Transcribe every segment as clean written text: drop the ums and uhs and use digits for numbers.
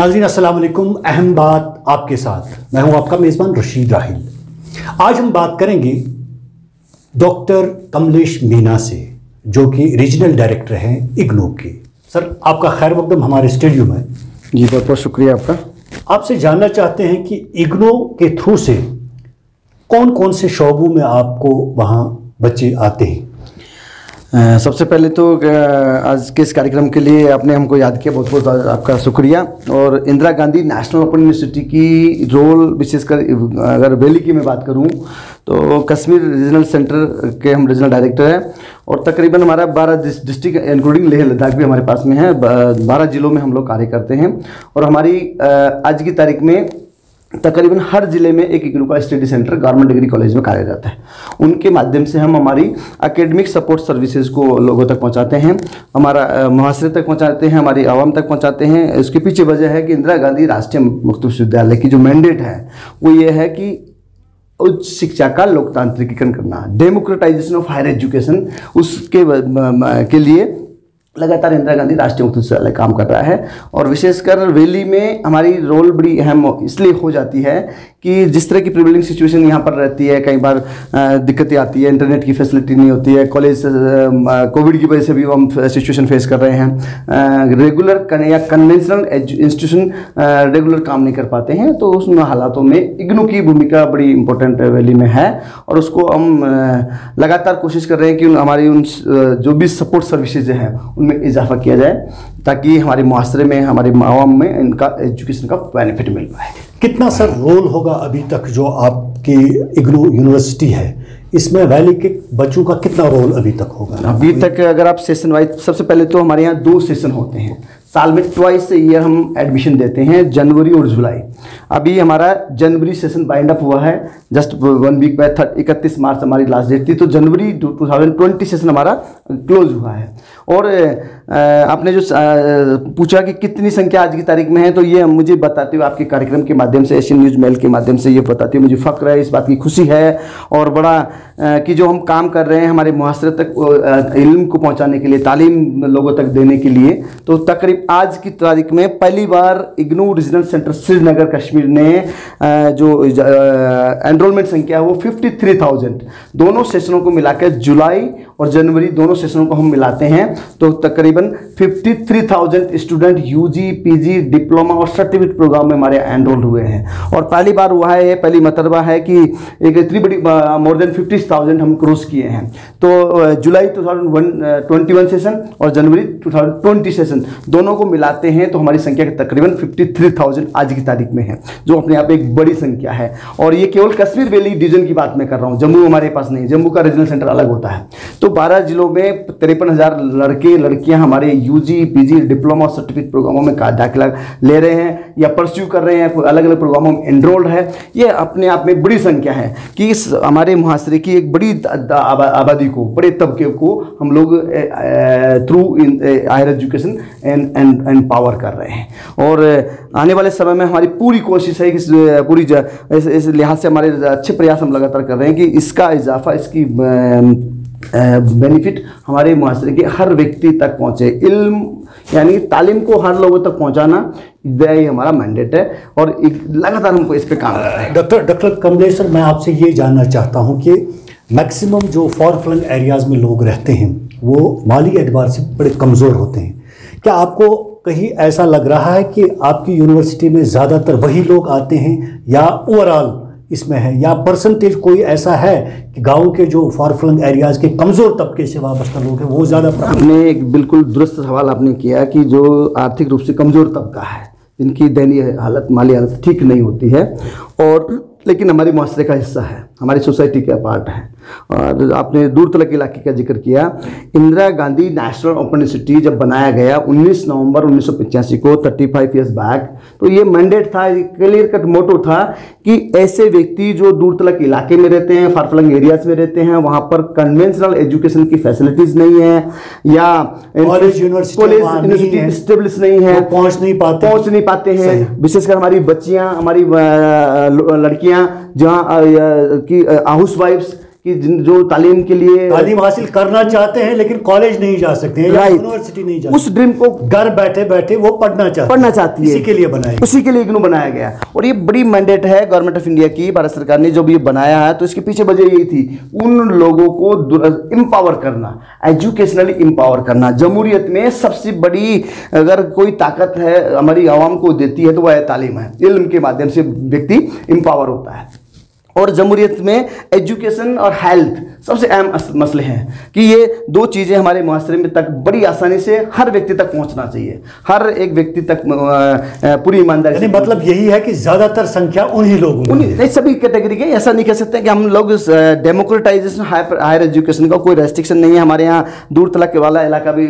नाज़रीन अस्सलाम वालेकुम। अहम बात आपके साथ, मैं हूं आपका मेज़बान रशीद राहिल। आज हम बात करेंगे डॉक्टर कमलेश मीना से, जो कि रीजनल डायरेक्टर हैं इग्नू के। सर, आपका खैर मकदम हमारे स्टूडियो में। जी बहुत बहुत शुक्रिया आपका। आपसे जानना चाहते हैं कि इग्नू के थ्रू से कौन कौन से शोबों में आपको वहाँ बच्चे आते हैं? सबसे पहले तो आज के इस कार्यक्रम के लिए आपने हमको याद किया, बहुत बहुत आपका शुक्रिया। और Indira Gandhi national open university की रोल विशेषकर अगर वैली की मैं बात करूं तो कश्मीर रीजनल सेंटर के हम रीजनल डायरेक्टर हैं और तकरीबन हमारा 12 डिस्ट्रिक्ट इंक्लूडिंग लेह लद्दाख भी हमारे पास में है। 12 जिलों में हम लोग कार्य करते हैं और हमारी आज की तारीख में तकरीबन हर जिले में एक इग्नू का study centre government degree college में कार्यरत है। उनके माध्यम से हम हमारी एकेडमिक सपोर्ट सर्विसेज को लोगों तक पहुंचाते हैं, हमारा मुहासरे तक पहुंचाते हैं, हमारी आवाम तक पहुंचाते हैं। इसके पीछे वजह है कि इंदिरा गांधी राष्ट्रीय मुक्त विश्वविद्यालय की जो मैंडेट है वो ये है कि उच्च शिक्षा का लोकतांत्रिकीकरण करना, डेमोक्रेटाइजेशन ऑफ हायर एजुकेशन, उसके के लिए लगातार इंदिरा गांधी राष्ट्रीय मुक्त विश्वविद्यालय काम कर रहा है। और विशेषकर वैली में हमारी रोल बड़ी अहम इसलिए हो जाती है कि जिस तरह की प्रिवेलिंग सिचुएशन यहाँ पर रहती है, कई बार दिक्कतें आती है, इंटरनेट की फैसिलिटी नहीं होती है, कॉलेज कोविड की वजह से भी हम सिचुएशन फेस कर रहे हैं, रेगुलर या कन्वेंशनल इंस्टीट्यूशन रेगुलर काम नहीं कर पाते हैं। तो उन हालातों में इग्नू की भूमिका बड़ी इंपॉर्टेंट वैली में है और उसको हम लगातार कोशिश कर रहे हैं कि हमारी उन जो भी सपोर्ट सर्विसेज हैं उनमें इजाफा किया जाए ताकि हमारे मुआशरे में, हमारे आवाम में इनका एजुकेशन का बेनिफिट मिल पाए। कितना सर रोल होगा अभी तक जो आपकी इग्नू यूनिवर्सिटी है, इसमें वैली के बच्चों का कितना रोल अभी तक होगा? अभी तक अगर आप सेशन वाइज, सबसे पहले तो हमारे यहाँ 2 सेशन होते हैं साल में, ट्वाइस ईयर हम एडमिशन देते हैं, जनवरी और जुलाई। अभी हमारा जनवरी सेशन बाइंड अप हुआ है, जस्ट 1 वीक में 31 मार्च हमारी लास्ट डेट थी, तो जनवरी 2020 सेशन हमारा क्लोज हुआ है। और आपने जो पूछा कि कितनी संख्या आज की तारीख में है, तो ये मुझे बताते हुए आपके कार्यक्रम के माध्यम से, एशियन न्यूज़ मेल के माध्यम से ये बताते हुए मुझे फ़ख्र है, इस बात की खुशी है और बड़ा कि जो हम काम कर रहे हैं हमारे मुआशरे तक इल्म को पहुंचाने के लिए, तालीम लोगों तक देने के लिए। तो तकरीब आज की तारीख में पहली बार इग्नू रीजनल सेंटर श्रीनगर कश्मीर ने जो एनरोलमेंट संख्या है वो 53,000, दोनों सेशनों को मिलाकर जुलाई और जनवरी दोनों सेशनों को हम मिलाते हैं तो तकरीबन 53,000 स्टूडेंट यूजी, पीजी, डिप्लोमा और सर्टिफिकेट प्रोग्राम में हमारे एनरोल हुए हैं। और पहली बार हुआ है, पहली मरतबा है कि एक इतनी बड़ी मोर देन 50,000 हम क्रॉस किए हैं। तो जुलाई 2021 सेशन और जनवरी 2020 सेशन दोनों को मिलाते हैं तो हमारी संख्या तकरीबन 53,000 आज की तारीख में है, जो अपने आप एक बड़ी संख्या है। और ये केवल कश्मीर वैली डिवीजन की बात मैं कर रहा हूँ, जम्मू हमारे पास नहीं, जम्मू का रीजनल सेंटर अलग होता है। तो 12 जिलों में 53,000 लड़के लड़कियां हमारे यूजी, पीजी, डिप्लोमा और सर्टिफिकेट प्रोग्रामों में दाखिला ले रहे हैं या परस्यू कर रहे हैं, अलग अलग प्रोग्रामों में एनरोल्ड है। ये अपने आप में बड़ी संख्या है कि इस हमारे मुहासरे की एक बड़ी आबादी को, बड़े तबके को हम लोग through higher education empower कर रहे हैं। और आने वाले समय में हमारी पूरी कोशिश है कि पूरी इस लिहाज से हमारे अच्छे प्रयास हम लगातार कर रहे हैं कि इसका इजाफा, इसकी बेनिफिट हमारे मुआशरे के हर व्यक्ति तक पहुँचे। इल्म यानी तालीम को हर लोगों तक पहुँचाना ये हमारा मैंडेट है और लगातार हमको इस पर काम कर रहे हैं। डॉक्टर कमलेश सर, मैं आपसे ये जानना चाहता हूँ कि मैक्सिमम जो फॉर फ्लंग एरियाज़ में लोग रहते हैं वो माली एतबार से बड़े कमज़ोर होते हैं। क्या आपको कहीं ऐसा लग रहा है कि आपकी यूनिवर्सिटी में ज़्यादातर वही लोग आते हैं या ओवरऑल इसमें है, या परसेंटेज कोई ऐसा है कि गांव के जो फार फ्लंग एरियाज़ के कमज़ोर तबके से वाबस्ता लोग हैं वो ज़्यादा? आपने एक बिल्कुल दुरुस्त सवाल आपने किया कि जो आर्थिक रूप से कमज़ोर तबका है, जिनकी दैनीय हालत, माली हालत ठीक नहीं होती है, और लेकिन हमारे मुआशरे का हिस्सा है, हमारी सोसाइटी का पार्ट है। और आपने दूर तलक इलाके का जिक्र किया। Indira Gandhi national open university जब बनाया गया 19 नवंबर 1985 को, 35 ईयर्स बैक, तो ये मैंडेट था, क्लियर कट मोटो था कि ऐसे व्यक्ति जो दूर तलक इलाके में रहते हैं, फार फ्लंग एरियाज में रहते हैं, वहाँ पर कन्वेंशनल एजुकेशन की फैसिलिटीज़ नहीं है या यूनिवर्सिटी स्टेब्लिश नहीं है, पहुँच नहीं पाते हैं। विशेषकर हमारी बच्चियाँ, हमारी लड़कियाँ जहाँ की हाउस वाइफ्स कि जो तालीम के लिए तालीम हासिल करना चाहते हैं लेकिन कॉलेज नहीं जा सकते हैं या यूनिवर्सिटी नहीं जा सकते, उस ड्रीम को घर बैठे बैठे वो पढ़ना चाहती है, इसी के लिए बनाया, उसी के लिए इग्नू बनाया गया। और ये बड़ी मैंडेट है गवर्नमेंट ऑफ इंडिया की, भारत सरकार ने जब ये बनाया है तो इसके पीछे वजह यही थी, उन लोगों को एम्पावर करना, एजुकेशनली एम्पावर करना। जमहूरियत में सबसे बड़ी अगर कोई ताकत है हमारी आवाम को देती है तो वह तालीम है। इल्म के माध्यम से व्यक्ति एम्पावर होता है। और जमहूरियत में एजुकेशन और हेल्थ सबसे अहम मसले हैं कि ये दो चीज़ें हमारे मुआशरे में तक बड़ी आसानी से हर व्यक्ति तक पहुंचना चाहिए, हर एक व्यक्ति तक पूरी ईमानदारी से। मतलब यही है कि ज़्यादातर संख्या उन्हीं लोगों में, सभी कैटेगरी के। ऐसा नहीं कह सकते कि हम लोग डेमोक्रेटाइजेशन हायर एजुकेशन का कोई रेस्ट्रिक्शन नहीं है। हमारे यहाँ दूर तलक वाला इलाका भी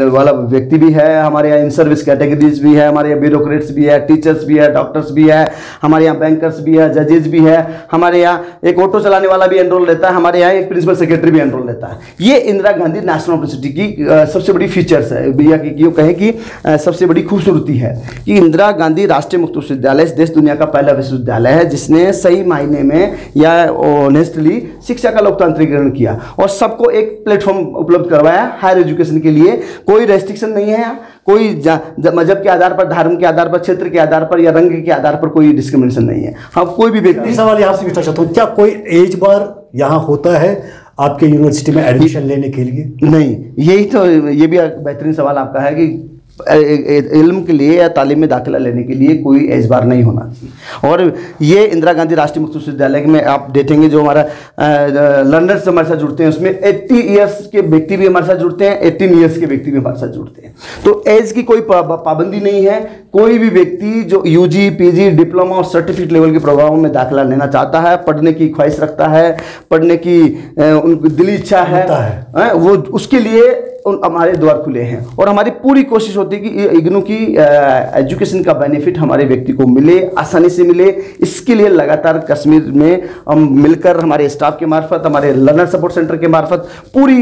वाला व्यक्ति भी है, हमारे यहाँ इन सर्विस कैटेगरीज भी है, हमारे यहाँ ब्यूरोक्रेट्स भी है, टीचर्स भी है, डॉक्टर्स भी है, हमारे यहाँ बैंकर्स भी है, जजेज भी है, हमारे यहाँ एक ऑटो चलाने वाला भी एनरोल रहता है, हमारे यहाँ एक प्रिंसिपल सेक्रेटरी भी एनरोल रहता है। ये इंदिरा गांधी नेशनल यूनिवर्सिटी की सबसे बड़ी फीचर्स है, भैया की यूँ कहें कि सबसे बड़ी खूबसूरती है कि इंदिरा गांधी राष्ट्रीय मुक्त विश्वविद्यालय देश दुनिया का पहला विश्वविद्यालय है जिसने सही मायने में या ऑनेस्टली शिक्षा का लोकतांत्रिकरण किया और सबको एक प्लेटफॉर्म उपलब्ध करवाया हायर एजुकेशन के लिए। कोई रेस्ट्रिक्शन नहीं है, कोई मजहब के आधार पर, धर्म के आधार पर, क्षेत्र के आधार पर या रंग के आधार पर कोई डिस्क्रिमिनेशन नहीं है। हाँ, कोई भी व्यक्ति। सवाल यहाँ से पूछना चाहता हूँ, क्या कोई एज बार यहाँ होता है आपके यूनिवर्सिटी में एडमिशन लेने के लिए? नहीं, यही तो, ये भी बेहतरीन सवाल आपका है कि इल्म के लिए या तालीम में दाखिला लेने के लिए कोई एज बार नहीं होना चाहिए। और ये इंदिरा गांधी राष्ट्रीय मुक्त विश्वविद्यालय में आप देखेंगे जो हमारा लर्नर्स हमारे साथ जुड़ते हैं उसमें 80 ईयर्स के व्यक्ति भी हमारे साथ जुड़ते हैं, 18 ईयर्स के व्यक्ति भी हमारे साथ जुड़ते हैं। तो एज की कोई पाबंदी नहीं है। कोई भी व्यक्ति जो यूजी, पीजी, डिप्लोमा और सर्टिफिकेट लेवल के प्रोग्रामों में दाखिला लेना चाहता है, पढ़ने की ख्वाहिश रखता है, पढ़ने की उनकी दिली इच्छा है, वो उसके लिए हमारे द्वार खुले हैं। और हमारी पूरी कोशिश होती है कि इग्नू की एजुकेशन का बेनिफिट हमारे व्यक्ति को मिले, आसानी से मिले। इसके लिए लगातार कश्मीर में हम मिलकर हमारे स्टाफ के मार्फत, हमारे लर्नर सपोर्ट सेंटर के मार्फत पूरी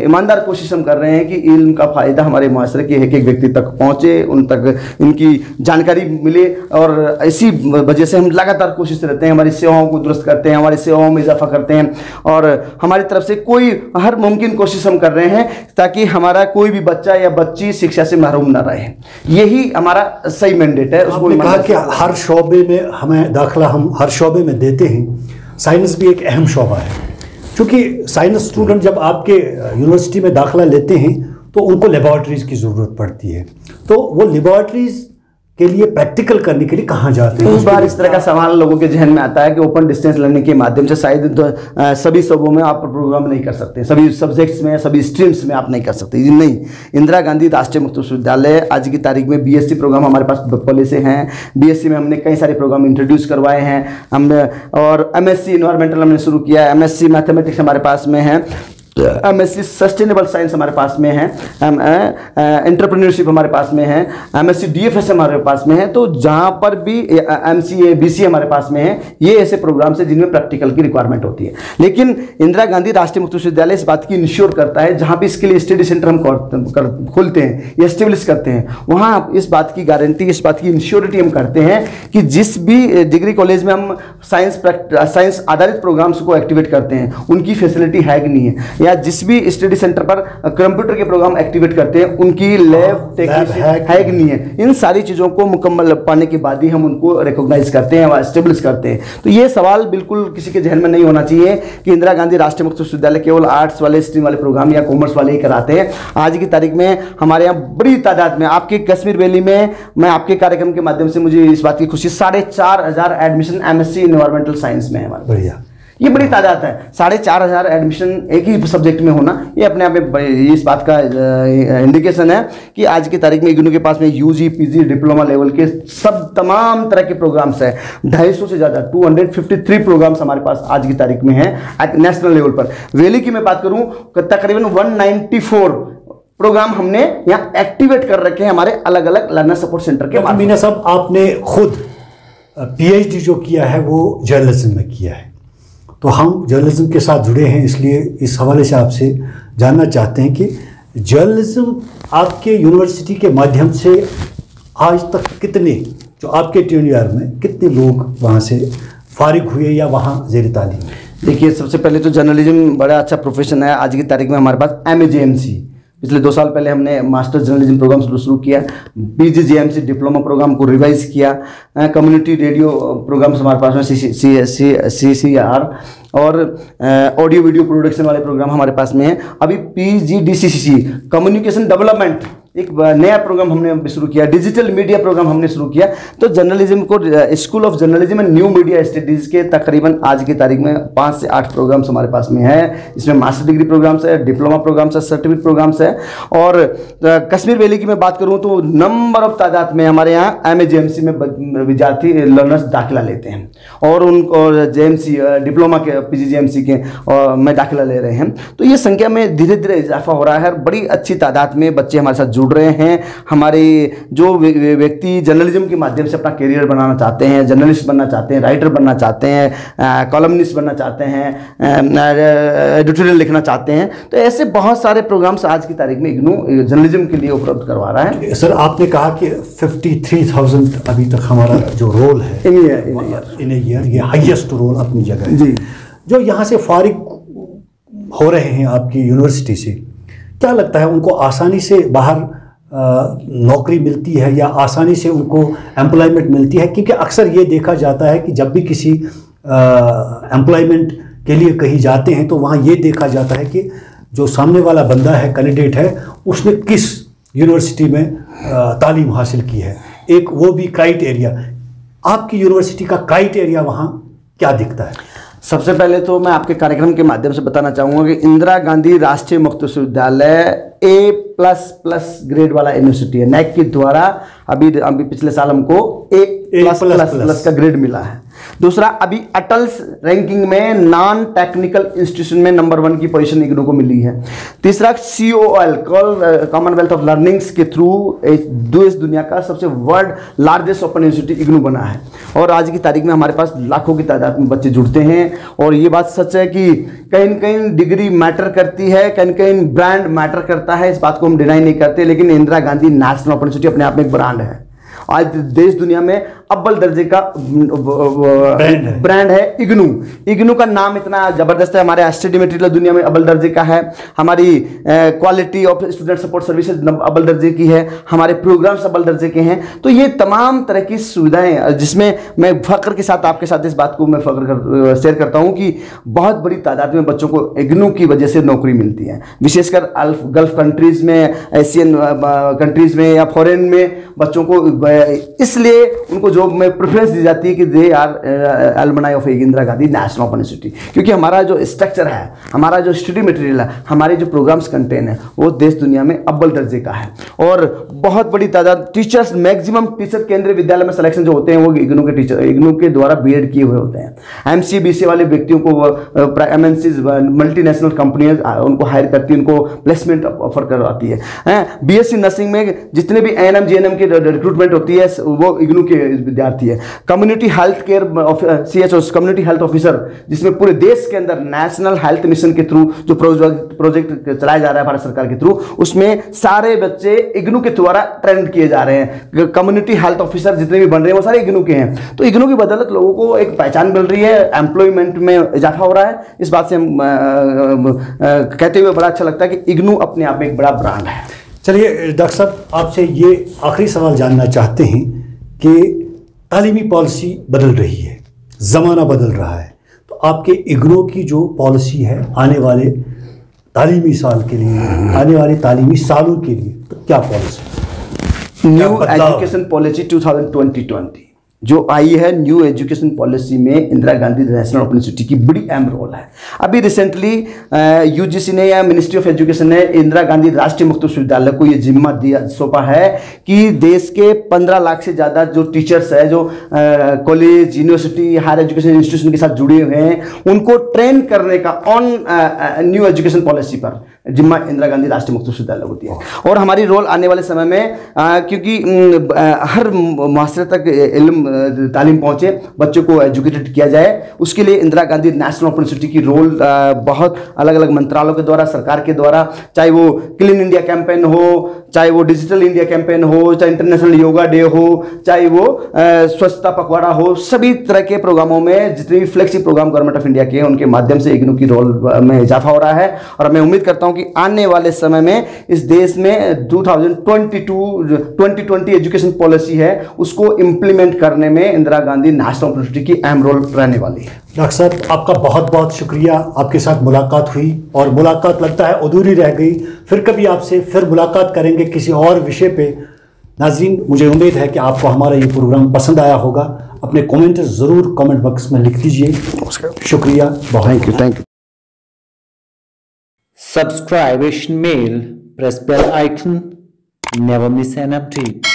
ईमानदार कोशिश हम कर रहे हैं कि इल्म का फ़ायदा हमारे माशरे के एक एक व्यक्ति तक पहुँचे, उन तक इनकी जानकारी मिले। और इसी वजह से हम लगातार कोशिश रहते हैं, हमारी सेवाओं को दुरुस्त करते हैं, हमारी सेवाओं में इजाफा करते हैं और हमारी तरफ से कोई हर मुमकिन कोशिश हम कर रहे हैं ताकि हमारा कोई भी बच्चा या बच्ची शिक्षा से महरूम ना रहे। यही हमारा सही मैंडेट है। आपने कहा कि हर शोबे में हमें दाखिला हम हर शोबे में देते हैं, साइंस भी एक अहम शोबा है। क्योंकि साइंस स्टूडेंट जब आपके यूनिवर्सिटी में दाखिला लेते हैं तो उनको लेबॉर्ट्रीज़ की ज़रूरत पड़ती है, तो वो लेबॉर्ट्रीज़ के लिए प्रैक्टिकल करने के लिए कहाँ जाते हैं? इस बार इस तरह का सवाल लोगों के जहन में आता है कि ओपन डिस्टेंस लर्निंग के माध्यम से शायद सभी शोबों में आप प्रोग्राम नहीं कर सकते, सभी सब्जेक्ट्स में, सभी स्ट्रीम्स में आप नहीं कर सकते। नहीं, इंदिरा गांधी राष्ट्रीय मुक्त विश्वविद्यालय आज की तारीख में बीएससी प्रोग्राम हमारे पास पहले से हैं। बीएससी में हमने कई सारे प्रोग्राम इंट्रोड्यूस करवाए हैं हमने, और एमएससी इन्वायरमेंटल हमने शुरू किया है, एमएससी मैथमेटिक्स हमारे पास में है, एमएससी सस्टेनेबल साइंस हमारे पास में है, एंटरप्रेन्योरशिप हमारे पास में है, एमएससी डीएफएस हमारे पास में है। तो जहाँ पर भी एमसीए, बीसीए हमारे पास में है, ये ऐसे प्रोग्राम्स हैं जिनमें प्रैक्टिकल की रिक्वायरमेंट होती है। लेकिन इंदिरा गांधी राष्ट्रीय मुक्त विश्वविद्यालय इस बात की इंश्योर करता है, जहाँ भी इसके लिए स्टडी सेंटर हम खोलते हैं या एस्टेब्लिश करते हैं, वहाँ इस बात की गारंटी, इस बात की इंश्योरिटी हम करते हैं कि जिस भी डिग्री कॉलेज में हम साइंस आधारित प्रोग्राम्स को एक्टिवेट करते हैं उनकी फैसिलिटी है कि नहीं है, या जिस भी स्टडी सेंटर पर कंप्यूटर के प्रोग्राम एक्टिवेट करते हैं उनकी लैब टेक्नीशियन है कि नहीं है, इन सारी चीज़ों को मुकम्मल पाने के बाद ही हम उनको रिकॉग्नाइज करते हैं, एस्टेब्लिश करते हैं। तो ये सवाल बिल्कुल किसी के जहन में नहीं होना चाहिए कि इंदिरा गांधी राष्ट्रीय मुक्त विश्वविद्यालय केवल आर्ट्स वाले, स्ट्रीम वाले प्रोग्राम या कॉमर्स वाले ही कराते हैं। आज की तारीख में हमारे यहाँ बड़ी तादाद में, आपके कश्मीर वैली में, मैं आपके कार्यक्रम के माध्यम से मुझे इस बात की खुशी, 4,500 एडमिशन एमएससी इन्वायरमेंटल साइंस में है हमारे। बढ़िया, ये बड़ी तादाद है। 4,500 एडमिशन एक ही सब्जेक्ट में होना, ये अपने आप में इस बात का इंडिकेशन है कि आज की तारीख में इग्नू के पास में यूजी, पीजी, डिप्लोमा लेवल के सब तमाम तरह के प्रोग्राम्स हैं। 250 से ज़्यादा 253 प्रोग्राम्स हमारे पास आज की तारीख में हैं नेशनल लेवल पर। वैली की मैं बात करूँ, तकरीबन 194 प्रोग्राम हमने यहाँ एक्टिवेट कर रखे हैं हमारे अलग अलग लर्नर सपोर्ट सेंटर के। मीना साहब, आपने खुद पीएचडी जो किया है वो जर्नलिज्म में किया है, तो हम जर्नलिज्म के साथ जुड़े हैं, इसलिए इस हवाले से आपसे जानना चाहते हैं कि जर्नलिज्म आपके यूनिवर्सिटी के माध्यम से आज तक कितने, जो आपके टेन्योर में कितने लोग वहाँ से फारिग हुए या वहाँ ज़ेर तालीम? देखिए, सबसे पहले तो जर्नलिज्म बड़ा अच्छा प्रोफेशन है। आज की तारीख में हमारे पास MAJMC, पिछले 2 साल पहले हमने मास्टर जर्नलिज्म प्रोग्राम शुरू किया, PGJMC डिप्लोमा प्रोग्राम को रिवाइज किया, कम्युनिटी रेडियो प्रोग्राम्स हमारे पास में CCR और ऑडियो वीडियो प्रोडक्शन वाले प्रोग्राम हमारे पास में है। अभी PGDCCC कम्युनिकेशन डेवलपमेंट एक नया प्रोग्राम हमने अभी शुरू किया, डिजिटल मीडिया प्रोग्राम हमने शुरू किया। तो जर्नलिज्म को school of journalism and new media studies के तकरीबन आज की तारीख में 5 से 8 प्रोग्राम्स हमारे पास में है। इसमें मास्टर डिग्री प्रोग्राम्स है, डिप्लोमा प्रोग्राम्स है, सर्टिफिकेट प्रोग्राम्स है। और कश्मीर वैली की मैं बात करूँ तो नंबर ऑफ तादाद में हमारे यहाँ MAJMC में विद्यार्थी लर्नर्स दाखिला लेते हैं और उनको JMC डिप्लोमा के PGJMC के में दाखिला ले रहे हैं। तो ये संख्या में धीरे धीरे इजाफा हो रहा है। बड़ी अच्छी तादाद में बच्चे हमारे साथ जुड़ रहे हैं। हमारे जो व्यक्ति जर्नलिज्म के माध्यम से अपना करियर बनाना चाहते हैं, जर्नलिस्ट बनना चाहते हैं, राइटर बनना चाहते हैं, कॉलमनिस्ट बनना चाहते हैं, एडिटोरियल लिखना चाहते हैं, तो ऐसे बहुत सारे प्रोग्राम्स आज की तारीख में इग्नू जर्नलिज्म के लिए उपलब्ध करवा रहा है। सर, आपने कहा कि 53,000 अभी तक हमारा जो रोल है इन ईयर, ये हाईएस्ट रोल अपनी जगह है जी। जो यहाँ से फारिग हो रहे हैं आपकी यूनिवर्सिटी से, क्या लगता है उनको आसानी से बाहर नौकरी मिलती है या आसानी से उनको एम्प्लॉयमेंट मिलती है? क्योंकि अक्सर ये देखा जाता है कि जब भी किसी एम्प्लॉयमेंट के लिए कहीं जाते हैं तो वहाँ ये देखा जाता है कि जो सामने वाला बंदा है, कैंडिडेट है, उसने किस यूनिवर्सिटी में तालीम हासिल की है। एक वो भी क्राइटेरिया, आपकी यूनिवर्सिटी का क्राइटेरिया वहाँ क्या दिखता है? सबसे पहले तो मैं आपके कार्यक्रम के माध्यम से बताना चाहूँगा कि इंदिरा गांधी राष्ट्रीय मुक्त विश्वविद्यालय A++ ग्रेड वाला यूनिवर्सिटी है। NAC के द्वारा अभी पिछले साल हमको A++ का ग्रेड मिला है। दूसरा, अभी अटल्स रैंकिंग में नॉन टेक्निकल इंस्टीट्यूशन में नंबर 1 की पोजीशन इग्नू को मिली है। तीसरा, COL कॉमनवेल्थ ऑफ लर्निंग्स के थ्रू देश दुनिया का सबसे world largest open university IGNOU बना है। और आज की तारीख में हमारे पास लाखों की तादाद में बच्चे जुड़ते हैं। और ये बात सच है कि कहीं न कहीं डिग्री मैटर करती है, कहीं न कहीं ब्रांड मैटर करता है, इस बात को हम डिनाई नहीं करते। लेकिन Indira Gandhi national open university अपने आप में एक ब्रांड है। आज देश दुनिया में अव्वल दर्जे का ब्रांड है इग्नू। इग्नू का नाम इतना जबरदस्त है, हमारे स्टडी मटेरियल दुनिया में अव्वल दर्जे का है, हमारी quality of student support services अव्वल दर्जे की है, हमारे प्रोग्राम्स अव्वल दर्जे के हैं। तो ये तमाम तरह की सुविधाएं, जिसमें मैं फख्र के साथ आपके साथ इस बात को मैं शेयर करता हूं कि बहुत बड़ी तादाद में बच्चों को इग्नू की वजह से नौकरी मिलती है। विशेषकर गल्फ कंट्रीज में, एशियन कंट्रीज में या फॉरेन में बच्चों को इसलिए उनको जॉब में प्रेफरेंस दी जाती है कि they are alumni of Indira Gandhi national open university, क्योंकि हमारा जो स्ट्रक्चर है, हमारा जो स्टडी मटेरियल है, हमारे जो प्रोग्राम्स कंटेन है, वो देश दुनिया में अव्वल दर्जे का है। और बहुत बड़ी तादाद टीचर्स, मैक्सिमम टीचर केंद्रीय विद्यालय में सिलेक्शन जो होते हैं वो इग्नू के टीचर, इग्नू के द्वारा बीएड किए हुए होते हैं। MCBC वाले व्यक्तियों को MNCs मल्टीनेशनल कंपनियां उनको हायर करती है, उनको प्लेसमेंट ऑफर करवाती है। BSc नर्सिंग में जितने भी ANM GNM की रिक्रूटमेंट होती है वो इग्नू के विद्यार्थी है। Community health care CHO community health officer, जिसमें पूरे देश के अंदर नेशनल हेल्थ मिशन के थ्रू जो प्रोजेक्ट चलाया जा रहा है भारत सरकार के थ्रू, उसमें सारे बच्चे इग्नू के द्वारा ट्रेंड किए जा रहे हैं। कम्युनिटी हेल्थ ऑफिसर जितने भी बन रहे हैं वो सारे इग्नू के हैं। तो इग्नू की बदौलत लोगों को एक पहचान मिल रही है, एम्प्लॉयमेंट में इजाफा हो रहा है। इस बात से हम कहते हुए बड़ा अच्छा लगता है कि इग्नू अपने आप में एक बड़ा ब्रांड है। चलिए डॉक्टर साहब, आपसे ये आखिरी सवाल जानना चाहते हैं कि तालीमी पॉलिसी बदल रही है, ज़माना बदल रहा है, तो आपके इग्नू की जो पॉलिसी है आने वाले तालीमी साल के लिए, आने वाले तालीमी सालों के लिए, तो क्या पॉलिसी? न्यू एजुकेशन पॉलिसी 2020 जो आई है, न्यू एजुकेशन पॉलिसी में Indira Gandhi national open university की बड़ी अहम रोल है। अभी रिसेंटली UGC ने या मिनिस्ट्री ऑफ एजुकेशन ने इंदिरा गांधी राष्ट्रीय मुक्त विश्वविद्यालय को ये जिम्मा सौंपा है कि देश के 15 लाख से ज़्यादा जो टीचर्स है, जो college, university, higher education institution के साथ जुड़े हुए हैं, उनको ट्रेन करने का ऑन न्यू एजुकेशन पॉलिसी पर जिम्मा इंदिरा गांधी राष्ट्रीय मुक्त विश्वविद्यालय होती है। और हमारी रोल आने वाले समय में क्योंकि हर मुआसरे तक इल्म तालीम पहुँचे, बच्चों को एजुकेटेड किया जाए, उसके लिए Indira Gandhi national open university की रोल बहुत अलग अलग मंत्रालयों के द्वारा, सरकार के द्वारा, चाहे वो क्लीन इंडिया कैंपेन हो, चाहे वो डिजिटल इंडिया कैंपेन हो, चाहे इंटरनेशनल योगा डे हो, चाहे वो स्वच्छता पखवाड़ा हो, सभी तरह के प्रोग्रामों में जितने भी flexi program government of India के हैं उनके माध्यम से इग्नू की रोल में इजाफा हो रहा है। और मैं उम्मीद करता हूं कि आने वाले समय में इस देश में 2020 एजुकेशन पॉलिसी है उसको इंप्लीमेंट करने में इंदिरा गांधी नेशनल यूनिवर्सिटी की अहम रोल रहने वाली है। डॉक्टर साहब, आपका बहुत बहुत शुक्रिया। आपके साथ मुलाकात हुई और मुलाकात लगता है अधूरी रह गई। फिर कभी आपसे फिर मुलाकात करेंगे किसी और विषय पे। नाज़रीन, मुझे उम्मीद है कि आपको हमारा ये प्रोग्राम पसंद आया होगा। अपने कमेंट ज़रूर कमेंट बॉक्स में लिख दीजिए। शुक्रिया, बहुत thank you. Subscribe Asian Mail, press bell icon, never miss an update.